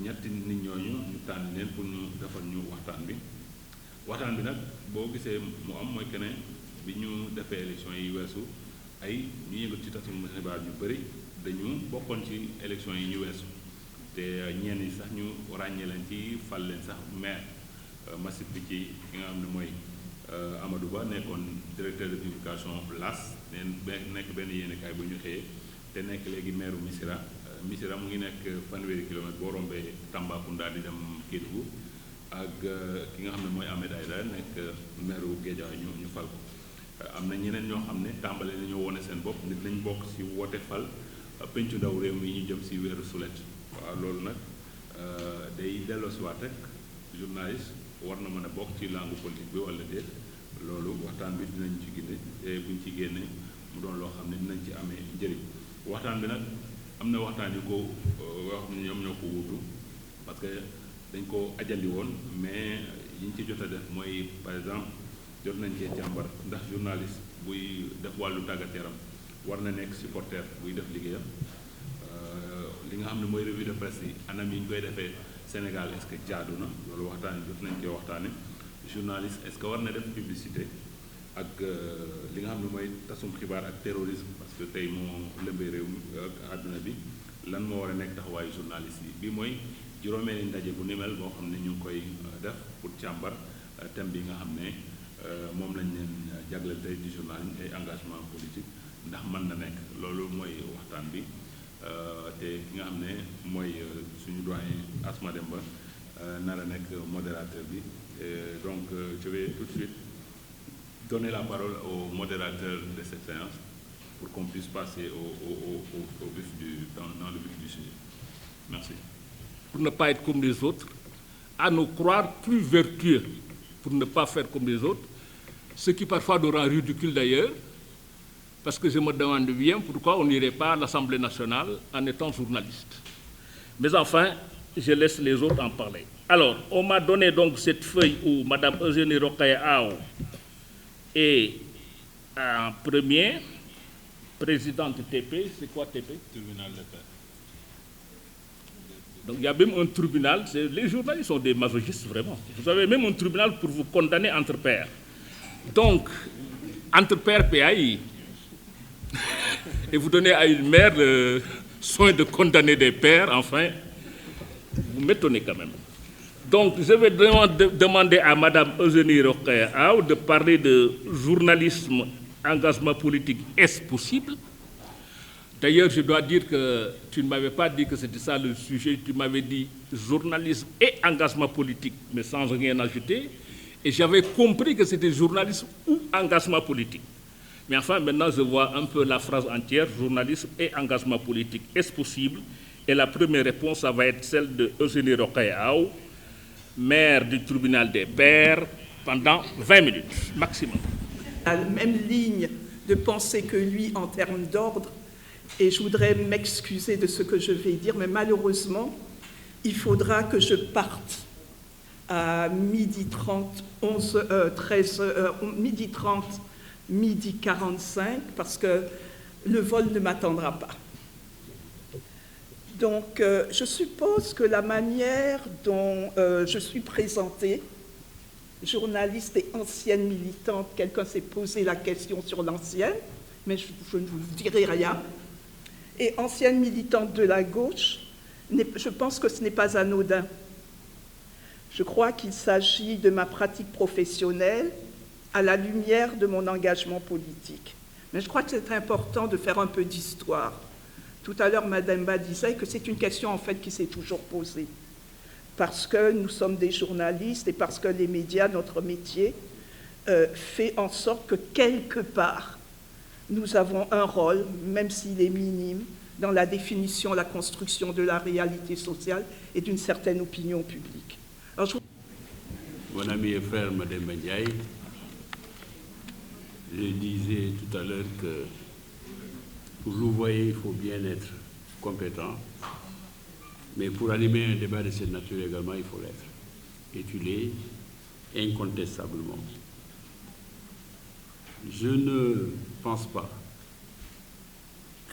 ñetti nit ñooñu ñu tànn leen pour ñu defal ñu waxtaan bi nag boo gisee mu am mooy que ne bi ñu defee élection yi weesu ay ñu yëngal ci tasum xibaar ñu bëri dañu bokkoon ci élection yi ñu weesu te ñenn yi sax ñu ràññee leen ci fal leen sax maire massif bi ci ki nga xam ne mooy Amadou Ba nekkoon directeur de publication LAS nekk benn yéenekaay bu ñu xëyee te nekk léegi maire Missirah mu ngi nekk fanweeri kilomètre boo rombee Tambacounda di dem Kédougou ak ki nga xam ne mooy Ahmed Aïdara nekk maire Guédiawaye ñu fal ko am na ñeneen ñoo xam ne tàmbale nañoo wone seen bopp nit nañ bokk ci woote fal pencu ndaw réew mi ñu jëm ci weeru sulet waaw loolu nag day delloosiwaat rek journaliste war na mën a bokk ci langue politique bi walla déet loolu waxtaan bi dinañ ci génne te buñ ci génne mu doon loo xam ne dinañ ci amee njëriñ waxtaan bi nag am na waxtaan yu ko yoo xam ne ñoom ñoo ko wuutu parce que dañ ko ajandi woon mais yi ñu ci jot a def mooy par exemple jot nañ cee càmbar ndax journaliste buy def wàllu tàggat yaram war na nekk supporter buy def liggéeyam li nga xam ne mooy revue de presse yi anam yi ñu koy defee Sénégal est-ce que jaadu na loolu waxtaan jot nañ cee waxtaane journaliste est-ce que war na def publicité ak li nga xam ne mooy tasum xibaar ak terrorisme parce que tey moo lëmbee réew mi ak àdduna bi lan moo war a nekk taxawaayu journaliste yi bi mooy juróomeeli ndaje bu ni mel boo xam ne ñu ngi koy def pour càmbar thème bi nga xam ne moom lañ leen jagleel tey di journalisme et engagement politique ndax mën na nekk loolu mooy waxtaan bi te ki nga xam ne mooy suñu doyen Asma Demba nar a nekk modérateur bi donc je vais tout de suite donner la parole au modérateur de cette séance pour qu'on puisse passer au vif dans le vif du sujet. Merci. Pour ne pas être comme les autres, à nous croire plus vertueux pour ne pas faire comme les autres, ce qui parfois nous rend ridicule d'ailleurs, parce que je me demande bien pourquoi on n'irait pas à l'Assemblée nationale en étant journaliste. Mais enfin, je laisse les autres en parler. Alors, on m'a donné donc cette feuille où Mme Eugénie Rokhaya Aw est en premier, présidente TP. C'est quoi TP? Tribunal de paix. Donc il y a même un tribunal, les journalistes sont des masochistes vraiment. Vous avez même un tribunal pour vous condamner entre pairs. Donc, entre pairs PAI, et vous donnez à une mère le soin de condamner des pères, enfin, vous m'étonnez quand même. Donc, je vais demander à Mme Eugénie Rokhaya Aw de parler de journalisme, engagement politique. Est-ce possible? D'ailleurs, je dois dire que tu ne m'avais pas dit que c'était ça le sujet. Tu m'avais dit journalisme et engagement politique, mais sans rien ajouter. Et j'avais compris que c'était journalisme ou engagement politique. Mais enfin, maintenant, je vois un peu la phrase entière, journalisme et engagement politique. Est-ce possible? Et la première réponse, ça va être celle de Eugénie Rokhaya Aw, maire du tribunal des pairs, pendant 20 minutes, maximum. À la même ligne de pensée que lui en termes d'ordre, et je voudrais m'excuser de ce que je vais dire, mais malheureusement, il faudra que je parte à 12h30, 12h30, 12h45, parce que le vol ne m'attendra pas. Donc, je suppose que la manière dont je suis présentée, journaliste et ancienne militante, quelqu'un s'est posé la question sur l'ancienne, mais je ne vous dirai rien, et ancienne militante de la gauche, je pense que ce n'est pas anodin. Je crois qu'il s'agit de ma pratique professionnelle à la lumière de mon engagement politique. Mais je crois que c'est important de faire un peu d'histoire. Tout à l'heure, Mme Ba disait que c'est une question en fait qui s'est toujours posée. Parce que nous sommes des journalistes et parce que les médias, notre métier, fait en sorte que quelque part, nous avons un rôle, même s'il est minime, dans la définition, la construction de la réalité sociale et d'une certaine opinion publique. Alors, Mon ami et frère Mademba Ndiaye, je disais tout à l'heure que pour louvoyer, il faut bien être compétent, mais pour animer un débat de cette nature également, il faut l'être. Et tu l'es, incontestablement. Je ne pense pas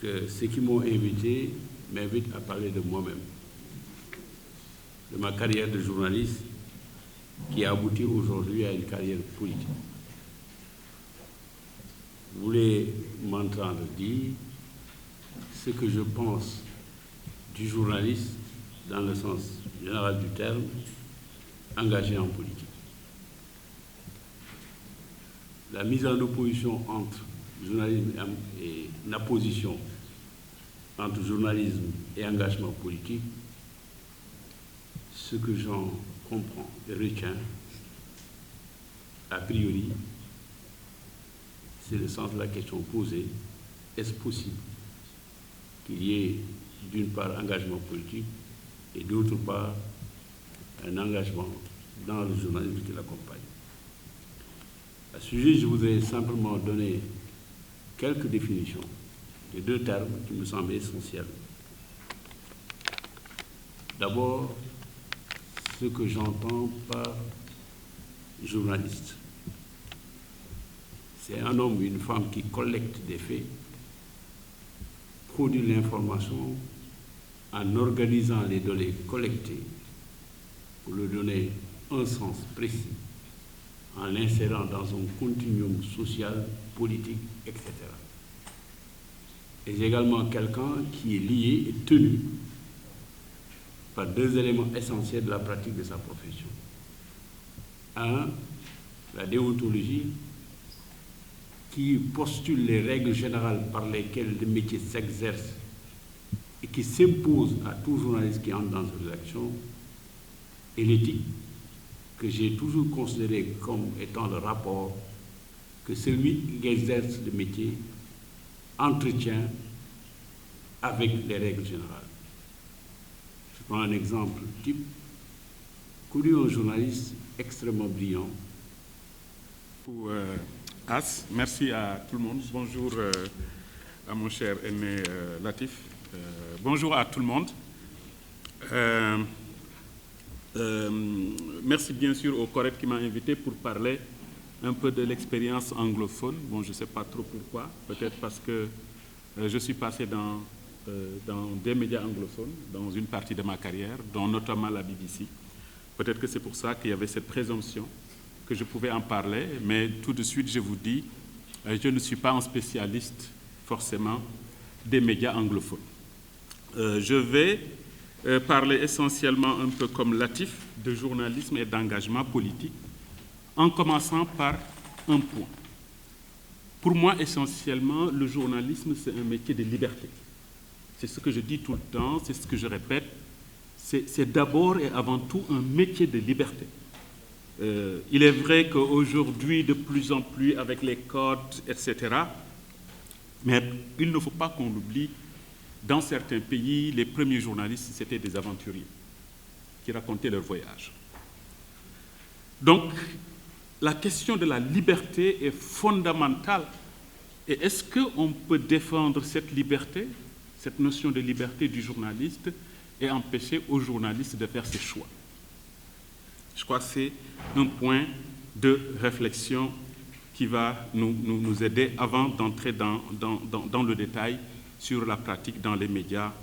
que ceux qui m'ont invité m'invitent à parler de moi-même, de ma carrière de journaliste qui a abouti aujourd'hui à une carrière politique. Vous voulez m'entendre dire ce que je pense du journaliste dans le sens général du terme, engagé en politique. La mise en opposition entre journalisme et la position entre journalisme et engagement politique, ce que j'en comprends et retiens, a priori, c'est le sens de la question posée. Est-ce possible qu'il y ait d'une part engagement politique et d'autre part un engagement dans le journalisme qui l'accompagne? À ce sujet, je voudrais simplement donner quelques définitions de deux termes qui me semblent essentiels. D'abord, ce que j'entends par journaliste. C'est un homme ou une femme qui collecte des faits, produit l'information en organisant les données collectées pour leur donner un sens précis, en l'insérant dans un continuum social, politique, etc. Et également quelqu'un qui est lié et tenu par deux éléments essentiels de la pratique de sa profession. Un, la déontologie, qui postule les règles générales par lesquelles le métier s'exerce et qui s'impose à tout journaliste qui entre dans une rédaction, et l'éthique, que j'ai toujours considéré comme étant le rapport que celui qui exerce le métier entretient avec les règles générales. Je prends un exemple type. Connu un journaliste extrêmement brillant. As, merci à tout le monde. Bonjour à mon cher aîné Latif. Bonjour à tout le monde. Merci bien sûr au Correct qui m'a invité pour parler un peu de l'expérience anglophone. Bon, je ne sais pas trop pourquoi. Peut-être parce que je suis passé dans des médias anglophones dans une partie de ma carrière, dont notamment la BBC. Peut-être que c'est pour ça qu'il y avait cette présomption que je pouvais en parler, mais tout de suite, je vous dis, je ne suis pas un spécialiste forcément des médias anglophones. Je vais parler essentiellement un peu comme Latif de journalisme et d'engagement politique, en commençant par un point. Pour moi, essentiellement, le journalisme, c'est un métier de liberté. C'est ce que je dis tout le temps, c'est ce que je répète. C'est d'abord et avant tout un métier de liberté. Il est vrai qu'aujourd'hui, de plus en plus, avec les codes, etc., mais il ne faut pas qu'on l'oublie, dans certains pays, les premiers journalistes, c'était des aventuriers qui racontaient leur voyage. Donc, la question de la liberté est fondamentale. Et est-ce qu'on peut défendre cette liberté, cette notion de liberté du journaliste, et empêcher aux journalistes de faire ses choix? Je crois que c'est un point de réflexion qui va nous aider avant d'entrer dans le détail sur la pratique dans les médias.